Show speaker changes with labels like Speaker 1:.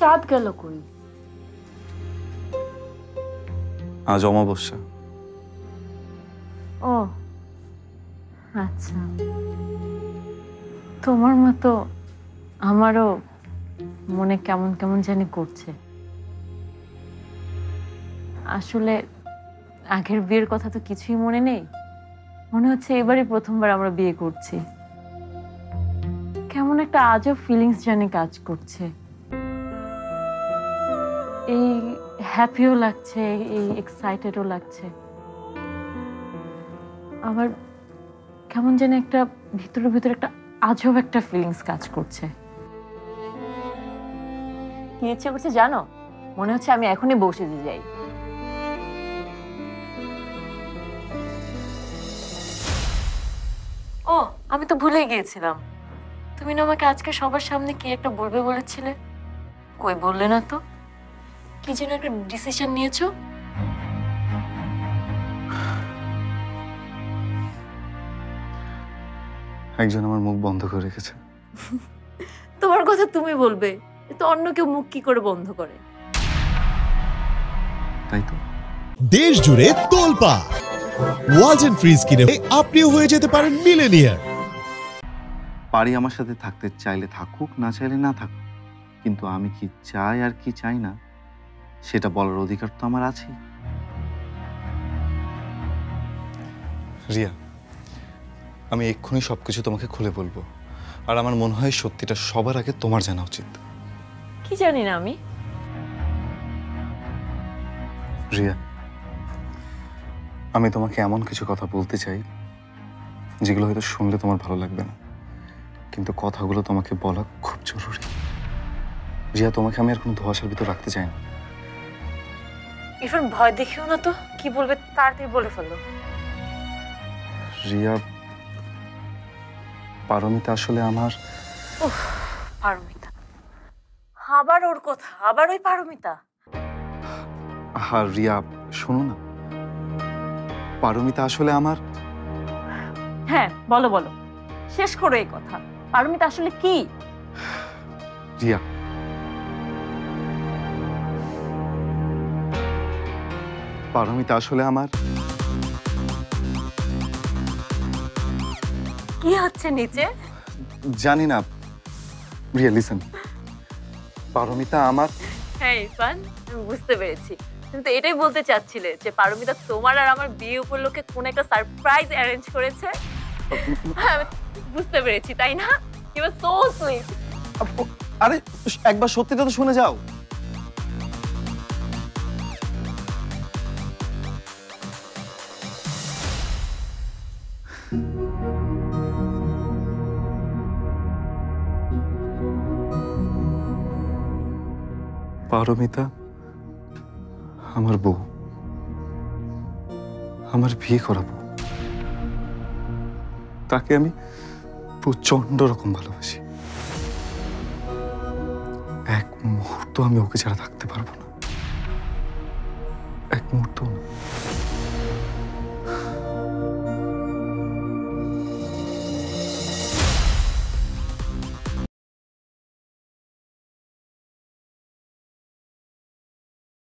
Speaker 1: চাঁদ গেল কই?
Speaker 2: আজ অমাবস্যা।
Speaker 1: ও আচ্ছা, তোমার মতো আমারও মনে কেমন কেমন জানি করছে। আসলে আগের বিয়ের কথা তো কিছুই মনে নেই, মনে হচ্ছে এবারই প্রথমবার আমরা বিয়ে করছি। কেমন একটা আজব ফিলিংস জানি কাজ করছে, এই হ্যাপিও লাগছে, এই এক্সাইটেডও লাগছে, আবার কেমন যেন একটা ভিতরে ভিতরে একটা আজব একটা ফিলিংস কাজ করছে। কি ইচ্ছে করছে জানো? মনে হচ্ছে আমি এখনই বসে যাই। ও আমি তো ভুলে গিয়েছিলাম, তুমি না আমাকে আজকে সবার সামনে কি একটা বলবে বলেছিলে, কই বললে না তো? কি যেন একটা ডিসিশন নিয়েছো?
Speaker 2: একজন আমার মুখ বন্ধ করে রেখেছে।
Speaker 1: তোমার কথা তুমি বলবে, তো অন্য কেউ মুখ কি করে বন্ধ করে?
Speaker 2: তাই তো।
Speaker 3: দেশ জুড়ে তোলপাড় ওয়ালটন ফ্রিজ কিনে আপনিও হয়ে যেতে পারেন মিলেনিয়ার।
Speaker 2: পারি আমার সাথে থাকতে চাইলে থাকুক, না চাইলে না থাকুক, কিন্তু আমি কি চাই আর কি চাই না সেটা বলার অধিকার তো আমার আছেই। রিয়া, আমি এক্ষুনি সবকিছু তোমাকে খুলে বলবো, আর আমার মনে হয় সত্যিটা সবার আগে তোমার জানা উচিত।
Speaker 1: কি জানি না আমি।
Speaker 2: রিয়া, আমি তোমাকে এমন কিছু কথা বলতে চাই যেগুলো হয়তো শুনলে তোমার ভালো লাগবে না, কিন্তু কথাগুলো তোমাকে বলা খুব জরুরি। রিয়া, তোমাকে আমি আর কোনো ধোঁয়াশার ভিতর রাখতে চাই না।
Speaker 1: ইরফান ভয় দেখিও না তো, কি বলবে তাড়াতাড়ি বলে ফেলো।
Speaker 2: রিয়া, পারমিতা আসলে আমার।
Speaker 1: উফ, পারমিতা, আবার ওর কথা, আবার ওই পারমিতা।
Speaker 2: হ্যাঁ রিয়া, শোনো না, পারমিতা আসলে আমার।
Speaker 1: হ্যাঁ বলো বলো, শেষ করো এই কথা। পারমিতা আসলে কি?
Speaker 2: রিয়া, পারমিতা আসলে আমার।
Speaker 1: কি হচ্ছে নিচে?
Speaker 2: জানি না। রিয়া লিসেন, পারমিতা আমার।
Speaker 1: হ্যাঁ ইরফান, আমি বুঝতে পেরেছি, কিন্তু এটাই বলতে চাচ্ছিলে যে পারমিতা তোমার আর আমার বিয়ে উপলক্ষে কোন একটা সারপ্রাইজ অ্যারেঞ্জ করেছে? হ্যাঁ আমি বুঝতে পেরেছি, তাই না? You are so sweet.
Speaker 2: আরে একবার সত্যিটা তো শুনে যাও। পারমিতা আমার বউ, আমার বিয়ে করাবো। তাকে আমি প্রচন্ড রকম ভালোবাসি, এক মুহূর্ত আমি ওকে ছাড়া থাকতে পারবো না, এক মুহূর্ত না।